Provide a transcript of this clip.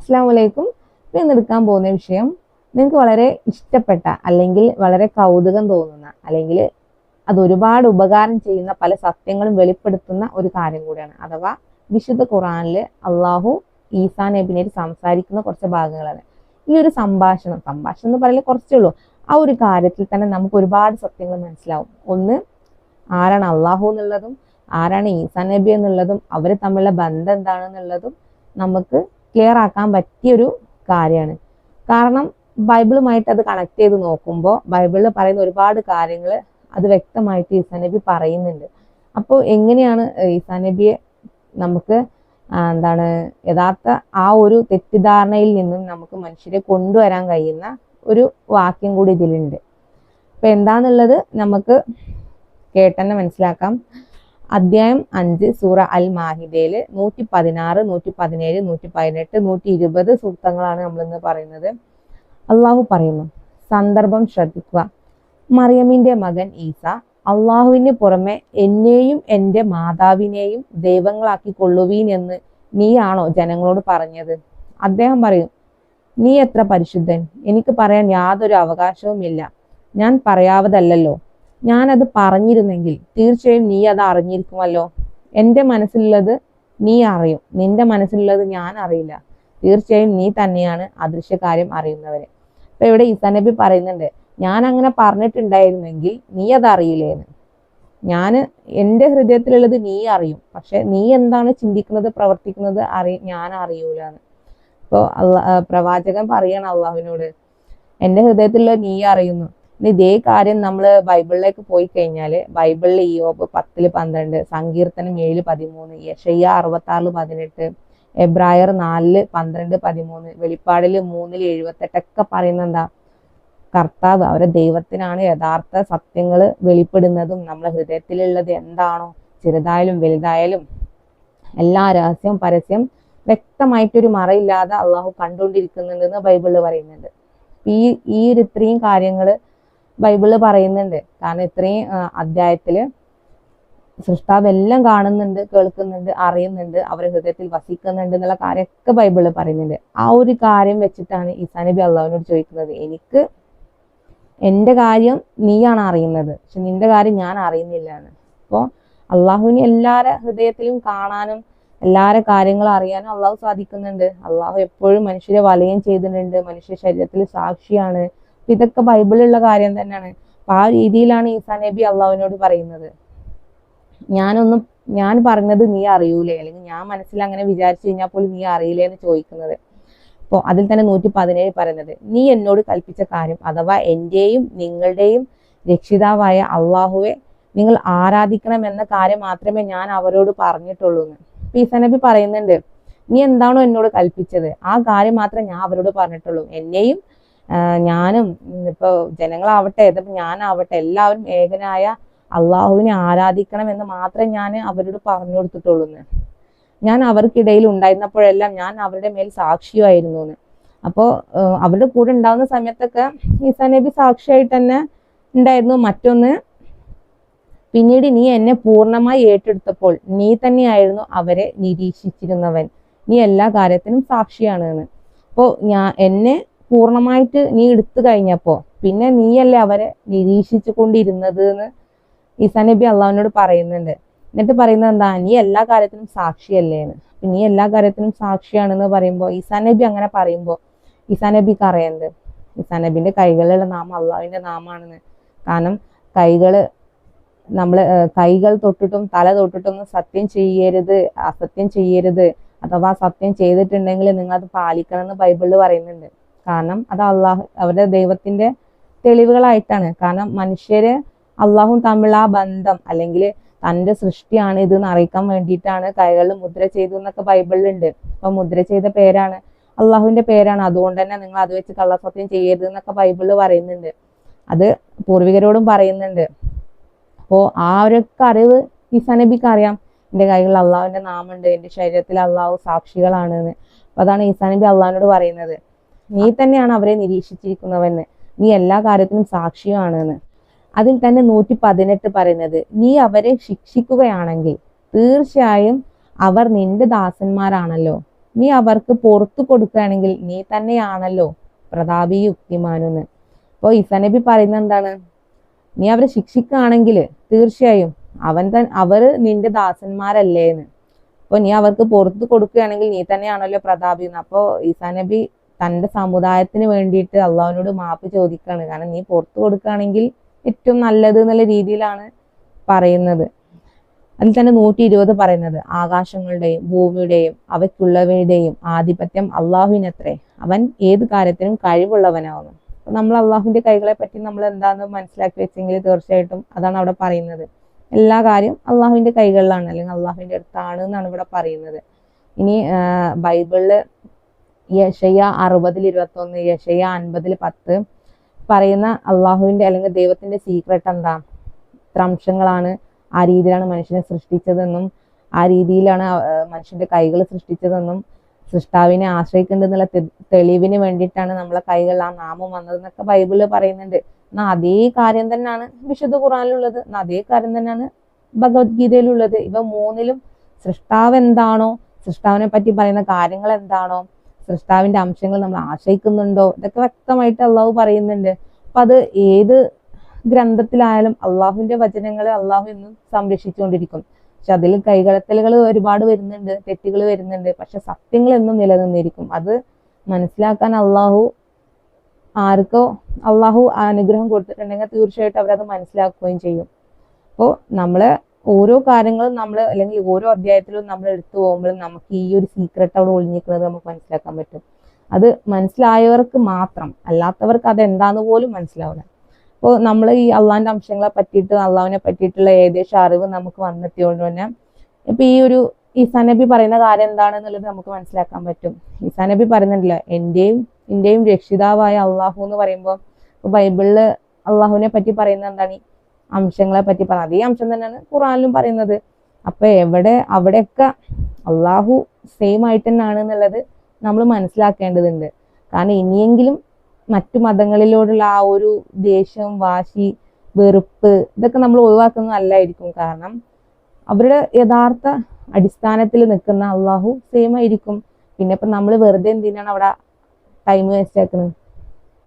അസ്സലാമു അലൈക്കും. ഇന്ന് എടുക്കാൻ പോകുന്ന വിഷയം നിങ്ങൾക്ക് വളരെ ഇഷ്ടപ്പെട്ട അല്ലെങ്കിൽ വളരെ കൗതുകം തോന്നുന്ന അല്ലെങ്കിൽ അത് ഒരുപാട് ഉപകാരം ചെയ്യുന്ന പല സത്യങ്ങളും വെളിപ്പെടുത്തുന്ന ഒരു കാര്യം കൂടിയാണ്. അഥവാ വിശുദ്ധ ഖുർആനിൽ അള്ളാഹു ഈസാ നബിനായിട്ട് സംസാരിക്കുന്ന കുറച്ച് ഭാഗങ്ങളാണ്. ഈ ഒരു സംഭാഷണം എന്ന് പറയുന്നത് കുറച്ചേ ഉള്ളൂ. ആ ഒരു കാര്യത്തിൽ തന്നെ നമുക്ക് ഒരുപാട് സത്യങ്ങൾ മനസ്സിലാവും. ഒന്ന്, ആരാണ് അള്ളാഹു എന്നുള്ളതും ആരാണ് ഈസാ നബി എന്നുള്ളതും അവർ തമ്മിലുള്ള ബന്ധം എന്താണെന്നുള്ളതും നമുക്ക് ക്ലിയർ ആക്കാൻ പറ്റിയൊരു കാര്യമാണ്. കാരണം ബൈബിളുമായിട്ട് അത് കണക്ട് ചെയ്ത് നോക്കുമ്പോൾ ബൈബിളിൽ പറയുന്ന ഒരുപാട് കാര്യങ്ങൾ അത് വ്യക്തമായിട്ട് ഈസാ നബി പറയുന്നുണ്ട്. അപ്പോൾ എങ്ങനെയാണ് ഈസാ നബിയെ നമുക്ക് യഥാർത്ഥ ആ ഒരു തെറ്റിദ്ധാരണയിൽ നിന്നും നമുക്ക് മനുഷ്യരെ കൊണ്ടുവരാൻ കഴിയുന്ന ഒരു വാക്യം കൂടി ഇതിലുണ്ട്. അപ്പൊ എന്താന്നുള്ളത് നമുക്ക് കേട്ടെന്നെ മനസ്സിലാക്കാം. അധ്യായം 5 സൂറ അൽ മാഹിദയിൽ 116, 117, 118, 120 സൂക്തങ്ങളാണ് നമ്മളിന്ന് പറയുന്നത്. അള്ളാഹു പറയുന്നു, സന്ദർഭം ശ്രദ്ധിക്കുക. മറിയമിന്റെ മകൻ ഈസ അള്ളാഹുവിന് പുറമെ എന്നെയും എൻ്റെ മാതാവിനെയും ദൈവങ്ങളാക്കി കൊള്ളുവീൻ എന്ന് നീയാണോ ജനങ്ങളോട് പറഞ്ഞത്? അദ്ദേഹം പറയും, നീ എത്ര പരിശുദ്ധൻ, എനിക്ക് പറയാൻ യാതൊരു അവകാശവുമില്ല. ഞാൻ പറയാവതല്ലോ. ഞാനത് പറഞ്ഞിരുന്നെങ്കിൽ തീർച്ചയായും നീ അത് അറിഞ്ഞിരിക്കുമല്ലോ. എൻ്റെ മനസ്സിലുള്ളത് നീ അറിയും, നിന്റെ മനസ്സിലുള്ളത് ഞാൻ അറിയില്ല. തീർച്ചയായും നീ തന്നെയാണ് അദൃശ്യകാര്യം അറിയുന്നവരെ. അപ്പൊ ഇവിടെ ഈസാ നബി പറയുന്നുണ്ട്, ഞാൻ അങ്ങനെ പറഞ്ഞിട്ടുണ്ടായിരുന്നെങ്കിൽ നീ അത് അറിയില്ലേന്ന്. എൻ്റെ ഹൃദയത്തിലുള്ളത് നീ അറിയും, പക്ഷെ നീ എന്താണ് ചിന്തിക്കുന്നത് പ്രവർത്തിക്കുന്നത് ഞാൻ അറിയൂലെന്ന്. ഇപ്പോൾ പ്രവാചകൻ പറയാണ് അള്ളാഹുവിനോട്, എൻ്റെ ഹൃദയത്തിലുള്ളത് നീ അറിയുന്നു. ഇതേ കാര്യം നമ്മൾ ബൈബിളിലേക്ക് പോയി കഴിഞ്ഞാൽ ബൈബിളിൽ ഇയ്യോബ് 10:12, സങ്കീർത്തനം 7:13, യെശയ്യാ 66:18, എബ്രായർ 4:12-13, വെളിപ്പാടിൽ 3:78 ഒക്കെ പറയുന്നത് എന്താ? കർത്താവ് അവരുടെ ദൈവത്തിനാണ് യഥാർത്ഥ സത്യങ്ങൾ വെളിപ്പെടുന്നതും നമ്മളെ ഹൃദയത്തിലുള്ളത് എന്താണോ, ചെറുതായാലും വലുതായാലും എല്ലാ രഹസ്യം പരസ്യം വ്യക്തമായിട്ടൊരു മറയില്ലാതെ അള്ളാഹു കണ്ടുകൊണ്ടിരിക്കുന്നുണ്ടെന്ന് ബൈബിളിൽ പറയുന്നുണ്ട്. ഈ ഒരു ഇത്രയും കാര്യങ്ങൾ ബൈബിള് പറയുന്നുണ്ട്. കാരണം ഇത്രയും അധ്യായത്തില് സൃഷ്ടാവ് എല്ലാം കാണുന്നുണ്ട്, കേൾക്കുന്നുണ്ട്, അറിയുന്നുണ്ട്, അവരുടെ ഹൃദയത്തിൽ വസിക്കുന്നുണ്ട് എന്നുള്ള കാര്യമൊക്കെ ബൈബിള് പറയുന്നുണ്ട്. ആ ഒരു കാര്യം വെച്ചിട്ടാണ് ഈസാ നബി അള്ളാഹുവിനോട് ചോദിക്കുന്നത്, എനിക്ക് എൻ്റെ കാര്യം നീയാണ് അറിയുന്നത്, പക്ഷെ നിന്റെ കാര്യം ഞാൻ അറിയുന്നില്ല എന്ന്. അപ്പോൾ അള്ളാഹുവിന് എല്ലാവരുടെ ഹൃദയത്തിലും കാണാനും എല്ലാവരുടെ കാര്യങ്ങളും അറിയാനും അള്ളാഹു സാധിക്കുന്നുണ്ട്. അള്ളാഹു എപ്പോഴും മനുഷ്യരെ വലയം ചെയ്തിട്ടുണ്ട്, മനുഷ്യ ശരീരത്തിൽ സാക്ഷിയാണ്. ഇതൊക്കെ ബൈബിളിലുള്ള കാര്യം തന്നെയാണ്. അപ്പൊ ആ രീതിയിലാണ് ഈസാ നബി അള്ളാഹുവിനോട് പറയുന്നത്, ഞാൻ പറഞ്ഞത് നീ അറിയൂലേ, അല്ലെങ്കിൽ ഞാൻ മനസ്സിൽ അങ്ങനെ വിചാരിച്ചു കഴിഞ്ഞാൽ പോലും നീ അറിയില്ലേ എന്ന് ചോദിക്കുന്നത്. അപ്പോൾ അതിൽ തന്നെ 117 പറയുന്നത്, നീ എന്നോട് കൽപ്പിച്ച കാര്യം അഥവാ എന്റെയും നിങ്ങളുടെയും രക്ഷിതാവായ അള്ളാഹുവെ നിങ്ങൾ ആരാധിക്കണം എന്ന കാര്യം മാത്രമേ ഞാൻ അവരോട് പറഞ്ഞിട്ടുള്ളൂ എന്ന്. ഈസാ നബി പറയുന്നുണ്ട്, നീ എന്താണോ എന്നോട് കൽപ്പിച്ചത് ആ കാര്യം മാത്രമേ ഞാൻ അവരോട് പറഞ്ഞിട്ടുള്ളൂ. എന്നെയും ഞാനും ഇപ്പൊ ജനങ്ങളാവട്ടെ ഞാനാവട്ടെ എല്ലാവരും ഏകനായ അള്ളാഹുവിനെ ആരാധിക്കണം എന്ന് മാത്രമേ ഞാൻ അവരോട് പറഞ്ഞു കൊടുത്തിട്ടുള്ളൂ എന്ന്. ഞാൻ അവർക്കിടയിൽ ഉണ്ടായിരുന്നപ്പോഴെല്ലാം ഞാൻ അവരുടെ മേൽ സാക്ഷിയായിരുന്നു എന്ന്. അപ്പോൾ അവരുടെ കൂടെ ഉണ്ടാവുന്ന സമയത്തൊക്കെ ഈസാ നബി സാക്ഷിയായിട്ട് തന്നെ ഉണ്ടായിരുന്നു. മറ്റൊന്ന്, പിന്നീട് നീ എന്നെ പൂർണ്ണമായി ഏറ്റെടുത്തപ്പോൾ നീ തന്നെയായിരുന്നു അവരെ നിരീക്ഷിച്ചിരുന്നവൻ, നീ എല്ലാ കാര്യത്തിനും സാക്ഷിയാണ് എന്ന്. അപ്പോൾ എന്നെ പൂർണ്ണമായിട്ട് നീ എടുത്തു കഴിഞ്ഞപ്പോ പിന്നെ നീയല്ലേ അവരെ നിരീക്ഷിച്ചു കൊണ്ടിരുന്നത് എന്ന് ഈസാ നബി അള്ളാഹുവിനോട് പറയുന്നുണ്ട്. എന്നിട്ട് പറയുന്നത് എന്താ? നീ എല്ലാ കാര്യത്തിനും സാക്ഷിയല്ലേന്ന്. നീ എല്ലാ കാര്യത്തിനും സാക്ഷിയാണെന്ന് പറയുമ്പോൾ ഈസാ നബി അങ്ങനെ പറയുമ്പോൾ ഈസാ നബിക്ക് അറിയുന്നത് ഈസാ നബിന്റെ കൈകളിലുള്ള നാമം അള്ളാഹുവിന്റെ നാമാണെന്ന്. കാരണം കൈകൾ തൊട്ടിട്ടും തല തൊട്ടിട്ടും സത്യം ചെയ്യരുത്, അസത്യം ചെയ്യരുത്, അഥവാ സത്യം ചെയ്തിട്ടുണ്ടെങ്കിൽ നിങ്ങൾ അത് പാലിക്കണം എന്ന് ബൈബിളിൽ പറയുന്നുണ്ട്. കാരണം അത് അവരുടെ ദൈവത്തിന്റെ തെളിവുകളായിട്ടാണ്. കാരണം മനുഷ്യര് അള്ളാഹും തമ്മിലുള്ള ആ ബന്ധം അല്ലെങ്കിൽ തൻ്റെ സൃഷ്ടിയാണ് ഇത് എന്ന് അറിയിക്കാൻ വേണ്ടിയിട്ടാണ് കൈകളിൽ മുദ്ര ചെയ്തു എന്നൊക്കെ ബൈബിളിലുണ്ട്. അപ്പൊ മുദ്ര ചെയ്ത പേരാണ് അള്ളാഹുവിന്റെ പേരാണ്, അതുകൊണ്ട് തന്നെ നിങ്ങൾ അത് വെച്ച് കള്ളസത്യം ചെയ്യരുത് എന്നൊക്കെ ബൈബിളിൽ പറയുന്നുണ്ട്. അത് പൂർവികരോടും പറയുന്നുണ്ട്. അപ്പോൾ ആ ഒരു അറിവ് ഈസാ നബിക്ക് അറിയാം, എൻ്റെ കൈകളിൽ അള്ളാഹുവിന്റെ നാമുണ്ട്, എൻ്റെ ശരീരത്തിൽ അള്ളാഹു സാക്ഷികളാണ് എന്ന്. അപ്പൊ അതാണ് ഈസാ നബി അള്ളാഹുവിനോട് പറയുന്നത്, നീ തന്നെയാണ് അവരെ നിരീക്ഷിച്ചിരിക്കുന്നവെന്ന്, നീ എല്ലാ കാര്യത്തിനും സാക്ഷിയാണെന്ന്. അതിൽ തന്നെ 118 പറയുന്നത്, നീ അവരെ ശിക്ഷിക്കുകയാണെങ്കിൽ തീർച്ചയായും അവർ നിന്റെ ദാസന്മാരാണല്ലോ, നീ അവർക്ക് പുറത്തു കൊടുക്കുകയാണെങ്കിൽ നീ തന്നെയാണല്ലോ പ്രതാപി യുക്തിമാനെന്ന്. അപ്പോൾ ഈസാ നബി പറയുന്നത് എന്താണ്? നീ അവരെ ശിക്ഷിക്കുകയാണെങ്കിൽ തീർച്ചയായും അവര് നിന്റെ ദാസന്മാരല്ലേ എന്ന്. അപ്പൊ നീ അവർക്ക് പുറത്തു കൊടുക്കുകയാണെങ്കിൽ നീ തന്നെയാണല്ലോ പ്രതാപി എന്ന്. അപ്പോ ഈസാ നബി തന്റെ സമുദായത്തിന് വേണ്ടിയിട്ട് അള്ളാഹുവിനോട് മാപ്പ് ചോദിക്കുകയാണ്. കാരണം നീ പുറത്തു കൊടുക്കുകയാണെങ്കിൽ ഏറ്റവും നല്ലത് എന്നുള്ള രീതിയിലാണ് പറയുന്നത്. അതിൽ തന്നെ 120 പറയുന്നത്, ആകാശങ്ങളുടെയും ഭൂമിയുടെയും അവയ്ക്കുള്ളവയുടെയും ആധിപത്യം അള്ളാഹുവിനത്രേ, അവൻ ഏത് കാര്യത്തിനും കഴിവുള്ളവനാവുന്നു. അപ്പൊ നമ്മൾ അള്ളാഹുവിന്റെ കൈകളെ പറ്റി നമ്മൾ എന്താണെന്ന് മനസ്സിലാക്കി വെച്ചെങ്കിൽ തീർച്ചയായിട്ടും അതാണ് അവിടെ പറയുന്നത്. എല്ലാ കാര്യം അള്ളാഹുവിന്റെ കൈകളിലാണ്, അല്ലെങ്കിൽ അള്ളാഹുവിന്റെ അടുത്താണ് എന്നാണ് ഇവിടെ പറയുന്നത്. ഇനി ബൈബിളില് യെശയ്യാ 60:21, യെശയ്യാ 50:10 പറയുന്ന അള്ളാഹുവിന്റെ അല്ലെങ്കിൽ ദൈവത്തിന്റെ സീക്രട്ട് എന്താ? ഇത്ര അംശങ്ങളാണ്, ആ രീതിയിലാണ് മനുഷ്യനെ സൃഷ്ടിച്ചതെന്നും ആ രീതിയിലാണ് മനുഷ്യന്റെ കൈകൾ സൃഷ്ടിച്ചതെന്നും സൃഷ്ടാവിനെ ആശ്രയിക്കേണ്ടെന്നുള്ള തെളിവിന് വേണ്ടിയിട്ടാണ് നമ്മളെ കൈകളിൽ ആ നാമം വന്നതെന്നൊക്കെ ബൈബിളിൽ പറയുന്നുണ്ട്. എന്നാൽ അതേ കാര്യം തന്നെയാണ് വിശുദ്ധ ഖുർആനിലുള്ളത്, അതേ കാര്യം തന്നെയാണ് ഭഗവത്ഗീതയിലുള്ളത്. ഇവ മൂന്നിലും സൃഷ്ടാവ് എന്താണോ, സൃഷ്ടാവിനെ പറ്റി പറയുന്ന കാര്യങ്ങൾ എന്താണോ, സൃഷ്ടാവിന്റെ അംശങ്ങൾ നമ്മൾ ആശ്രയിക്കുന്നുണ്ടോ, ഇതൊക്കെ വ്യക്തമായിട്ട് അള്ളാഹു പറയുന്നുണ്ട്. അപ്പൊ അത് ഏത് ഗ്രന്ഥത്തിലായാലും അള്ളാഹുവിന്റെ വചനങ്ങൾ അള്ളാഹു എന്നും സംരക്ഷിച്ചുകൊണ്ടിരിക്കും. പക്ഷെ അതിൽ കൈകടത്തലുകൾ ഒരുപാട് വരുന്നുണ്ട്, തെറ്റുകൾ വരുന്നുണ്ട്. പക്ഷെ സത്യങ്ങൾ എന്നും നിലനിന്നിരിക്കും. അത് മനസ്സിലാക്കാൻ ആർക്കോ അള്ളാഹു അനുഗ്രഹം കൊടുത്തിട്ടുണ്ടെങ്കിൽ തീർച്ചയായിട്ടും അവരത് മനസ്സിലാക്കുകയും ചെയ്യും. അപ്പോൾ നമ്മള് ഓരോ കാര്യങ്ങളും നമ്മൾ അല്ലെങ്കിൽ ഓരോ അധ്യായത്തിലും നമ്മൾ എടുത്തു പോകുമ്പോഴും നമുക്ക് ഈ ഒരു സീക്രട്ട് അവിടെ ഒളിഞ്ഞിരിക്കുന്നത് നമുക്ക് മനസ്സിലാക്കാൻ പറ്റും. അത് മനസ്സിലായവർക്ക് മാത്രം, അല്ലാത്തവർക്ക് അത് എന്താന്ന് പോലും മനസ്സിലാവില്ല. അപ്പോൾ നമ്മൾ ഈ അള്ളാഹിന്റെ അംശങ്ങളെ പറ്റിയിട്ട് അള്ളാഹുവിനെ പറ്റിയിട്ടുള്ള ഏകദേശം അറിവ് നമുക്ക് വന്നെത്തിയോണ്ട് തന്നെ ഇപ്പൊ ഈ ഒരു ഈസാ നബി പറയുന്ന കാര്യം എന്താണെന്നുള്ളത് നമുക്ക് മനസ്സിലാക്കാൻ പറ്റും. ഈസാ നബി പറയുന്നുണ്ടല്ലോ, എന്റെയും രക്ഷിതാവായ അള്ളാഹു എന്ന് പറയുമ്പോൾ ബൈബിളില് അള്ളാഹുവിനെ പറ്റി പറയുന്നത് എന്താണ്? അംശങ്ങളെ പറ്റി പറയുന്നത് അതേ അംശം തന്നെയാണ് ഖുറാനിലും പറയുന്നത്. അപ്പൊ അവിടെയൊക്കെ അള്ളാഹു സെയിം ആയിട്ട് തന്നെയാണ് എന്നുള്ളത് നമ്മൾ മനസ്സിലാക്കേണ്ടതുണ്ട്. കാരണം ഇനിയെങ്കിലും മറ്റു മതങ്ങളിലോടുള്ള ആ ഒരു ദേഷ്യം, വാശി, വെറുപ്പ് ഇതൊക്കെ നമ്മൾ ഒഴിവാക്കുന്നത് നല്ലതായിരിക്കും. കാരണം അവരുടെ യഥാർത്ഥ അടിസ്ഥാനത്തിൽ നിൽക്കുന്ന അള്ളാഹു സെയിം ആയിരിക്കും. പിന്നെ ഇപ്പൊ നമ്മൾ വെറുതെ എന്തിനാണ് അവിടെ ടൈം വേസ്റ്റ് ആക്കുന്നത്?